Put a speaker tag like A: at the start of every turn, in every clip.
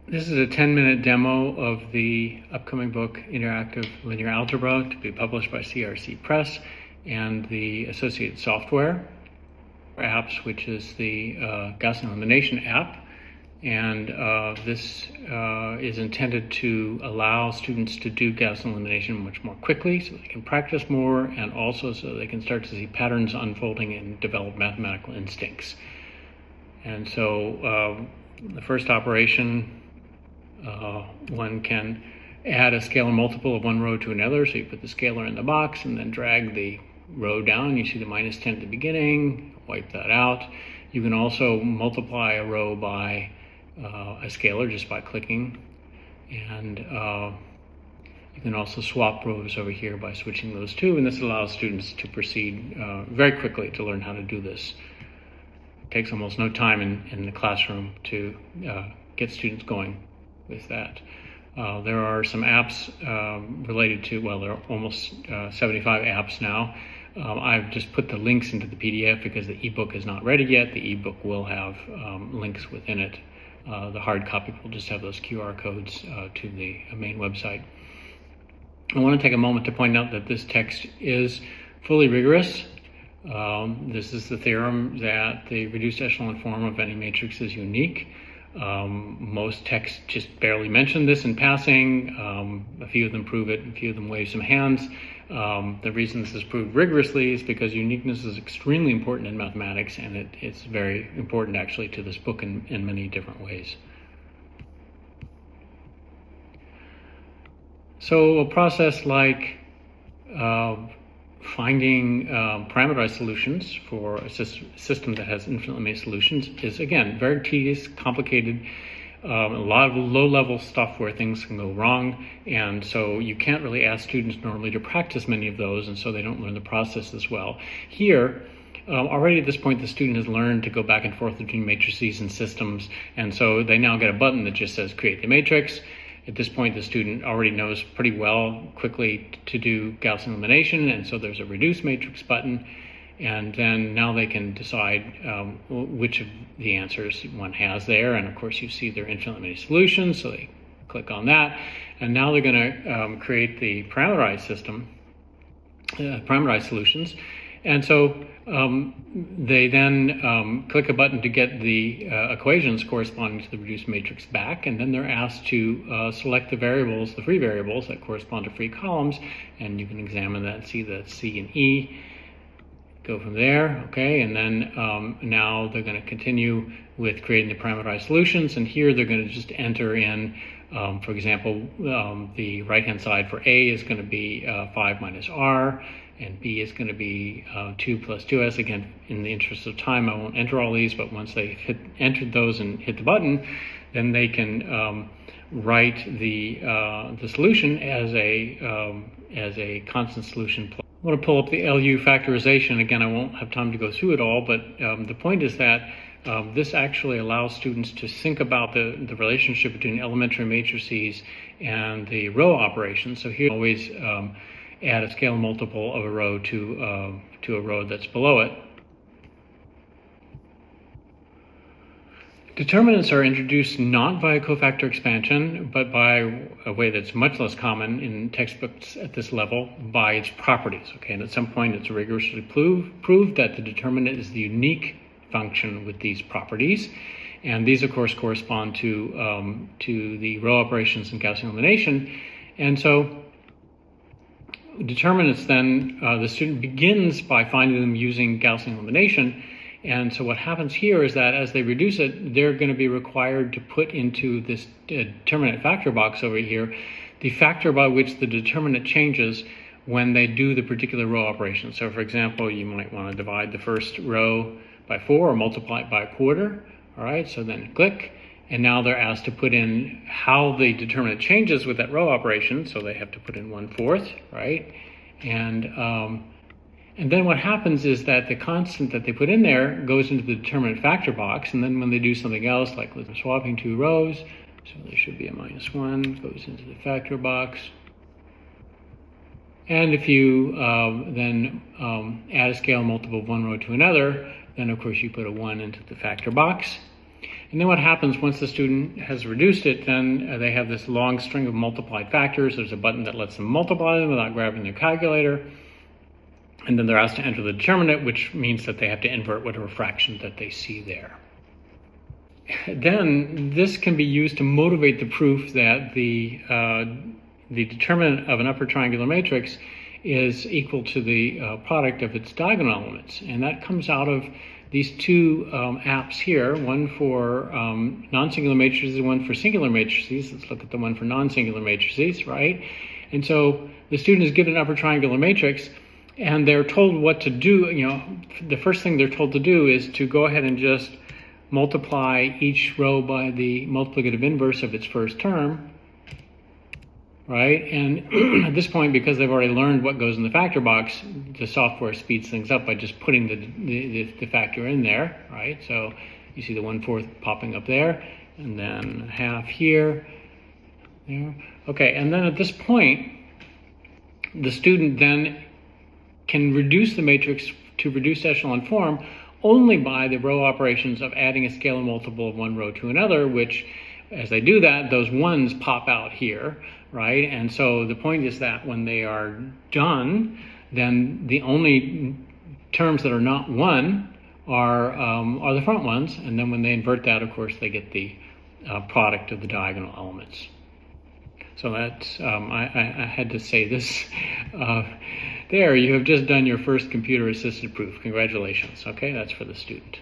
A: This is a 10-minute demo of the upcoming book, Interactive Linear Algebra, to be published by CRC Press, and the associated software apps, which is the Gaussian elimination app. And this is intended to allow students to do Gaussian elimination much more quickly, so they can practice more, and also so they can start to see patterns unfolding and develop mathematical instincts. And so the first operation, one can add a scalar multiple of one row to another. So you put the scalar in the box and then drag the row down. You see the minus 10 at the beginning, wipe that out. You can also multiply a row by a scalar just by clicking. And you can also swap rows over here by switching those two. And this allows students to proceed very quickly to learn how to do this. It takes almost no time in the classroom to get students going with that. There are some apps related to, well, there are almost 75 apps now. I've just put the links into the PDF because the ebook is not ready yet. The ebook will have links within it. The hard copy will just have those QR codes to the main website. I want to take a moment to point out that this text is fully rigorous. This is the theorem that the reduced echelon form of any matrix is unique. Most texts just barely mention this in passing. A few of them prove it, a few of them wave some hands. The reason this is proved rigorously is because uniqueness is extremely important in mathematics, and it's very important actually to this book in many different ways. So a process like finding parameterized solutions for a system that has infinitely many solutions is, again, very tedious, complicated, a lot of low-level stuff where things can go wrong, and so you can't really ask students normally to practice many of those, and so they don't learn the process as well. Here, already at this point, the student has learned to go back and forth between matrices and systems, and so they now get a button that just says create the matrix. At this point, the student already knows pretty well quickly to do Gaussian elimination, and so there's a reduce matrix button, and then now they can decide which of the answers one has there, and of course you see their infinitely many solutions, so they click on that, and now they're going to create the parameterized system, parameterized solutions. And so they then click a button to get the equations corresponding to the reduced matrix back, and then they're asked to select the variables, the free variables that correspond to free columns, and you can examine that and see that C and E. Go from there, okay, and then now they're going to continue with creating the parameterized solutions, and here they're going to just enter in, for example, the right-hand side for A is going to be 5 minus R, and B is going to be 2 plus 2s. Again, in the interest of time, I won't enter all these, but once they've entered those and hit the button, then they can write the solution as a constant solution. I want to pull up the LU factorization. Again, I won't have time to go through it all, but the point is that this actually allows students to think about the relationship between elementary matrices and the row operation. So here, always add a scalar multiple of a row to a row that's below it. Determinants are introduced not via cofactor expansion, but by a way that's much less common in textbooks at this level, by its properties. Okay, and at some point it's rigorously proved that the determinant is the unique function with these properties, and these of course correspond to the row operations in Gaussian elimination. And so determinants, then the student begins by finding them using Gaussian elimination. And so what happens here is that as they reduce it, they're going to be required to put into this determinant factor box over here the factor by which the determinant changes when they do the particular row operation. So for example, you might want to divide the first row by 4 or multiply it by a quarter. All right, so then click, and now they're asked to put in how the determinant changes with that row operation. So they have to put in 1/4, right? And then what happens is that the constant that they put in there goes into the determinant factor box, and then when they do something else, like swapping 2 rows, so there should be a -1, goes into the factor box. And if you then add a scalar multiple of one row to another, then of course you put a 1 into the factor box. And then what happens once the student has reduced it, then they have this long string of multiplied factors. There's a button that lets them multiply them without grabbing their calculator. And then they're asked to enter the determinant, which means that they have to invert whatever fraction that they see there. Then this can be used to motivate the proof that the determinant of an upper triangular matrix is equal to the product of its diagonal elements. And that comes out of these two apps here, one for non-singular matrices and one for singular matrices. Let's look at the one for non-singular matrices, right? And so the student is given an upper triangular matrix, and they're told what to do. The first thing they're told to do is to go ahead and just multiply each row by the multiplicative inverse of its first term, right? And at this point, because they've already learned what goes in the factor box, the software speeds things up by just putting the factor in there, right? So you see the 1/4 popping up there, and then half here, there. Okay, and then at this point, the student then can reduce the matrix to reduced echelon form only by the row operations of adding a scalar multiple of one row to another, which, as they do that, those ones pop out here, right? And so the point is that when they are done, then the only terms that are not one are the front ones, and then when they invert that, of course, they get the product of the diagonal elements. So that's, I had to say this. There, you have just done your first computer-assisted proof. Congratulations. Okay, that's for the student.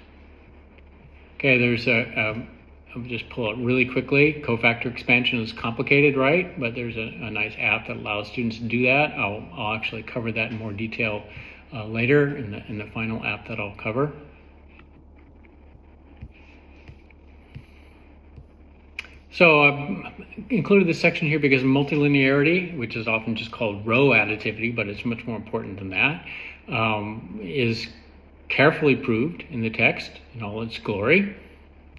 A: Okay, there's I'll just pull it really quickly. Cofactor expansion is complicated, right? But there's a nice app that allows students to do that. I'll actually cover that in more detail later in the final app that I'll cover. So I've included this section here because multilinearity, which is often just called row additivity, but it's much more important than that, is carefully proved in the text in all its glory.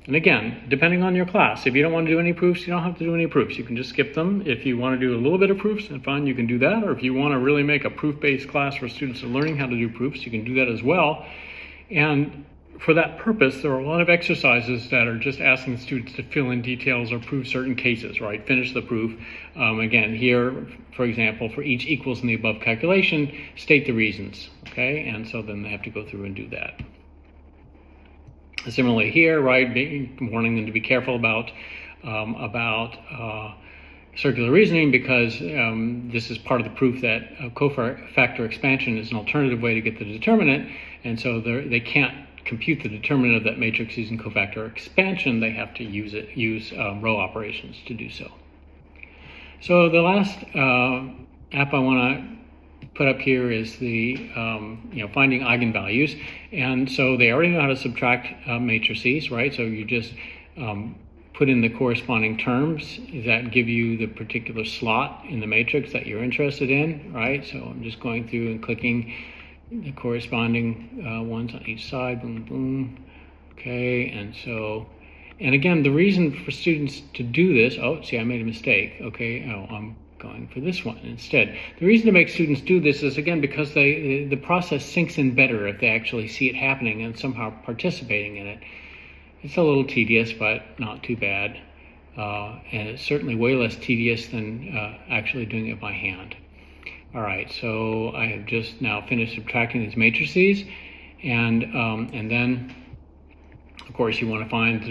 A: And again, depending on your class, if you don't want to do any proofs, you don't have to do any proofs. You can just skip them. If you want to do a little bit of proofs, then fine, you can do that. Or if you want to really make a proof-based class where students are learning how to do proofs, you can do that as well. And for that purpose, there are a lot of exercises that are just asking students to fill in details or prove certain cases, right? Finish the proof. Again, here, for example, for each equals in the above calculation, state the reasons, okay? And so then they have to go through and do that. Similarly here, right, warning them to be careful about circular reasoning, because this is part of the proof that cofactor expansion is an alternative way to get the determinant, and so they can't compute the determinant of that matrix using cofactor expansion. They have to use row operations to do so. So the last app I want to put up here is the finding eigenvalues, and so they already know how to subtract matrices, right? So you just put in the corresponding terms that give you the particular slot in the matrix that you're interested in, right? So I'm just going through and clicking the corresponding ones on each side, boom, boom. Okay, and again, the reason for students to do this, see, I made a mistake. Okay, I'm going for this one instead. The reason to make students do this is, again, because the process sinks in better if they actually see it happening and somehow participating in it. It's a little tedious, but not too bad. And it's certainly way less tedious than actually doing it by hand. All right, so I have just now finished subtracting these matrices, and then, of course, you want to find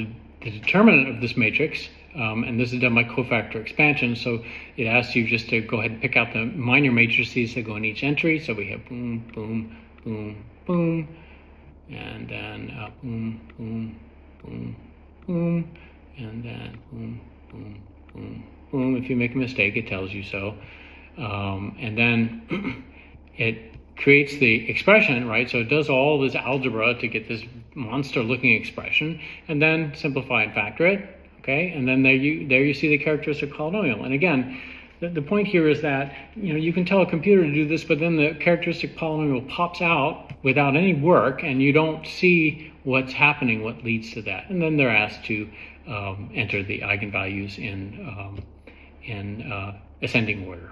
A: the determinant of this matrix, and this is done by cofactor expansion. So it asks you just to go ahead and pick out the minor matrices that go in each entry. So we have boom, boom, boom, boom, and then boom, boom, boom, boom, and then boom, boom, boom, boom. If you make a mistake, it tells you so. And then it creates the expression, right? So it does all this algebra to get this monster-looking expression, and then simplify and factor it, okay? And then there you see the characteristic polynomial. And again, the point here is that you can tell a computer to do this, but then the characteristic polynomial pops out without any work, and you don't see what's happening, what leads to that. And then they're asked to enter the eigenvalues in ascending order.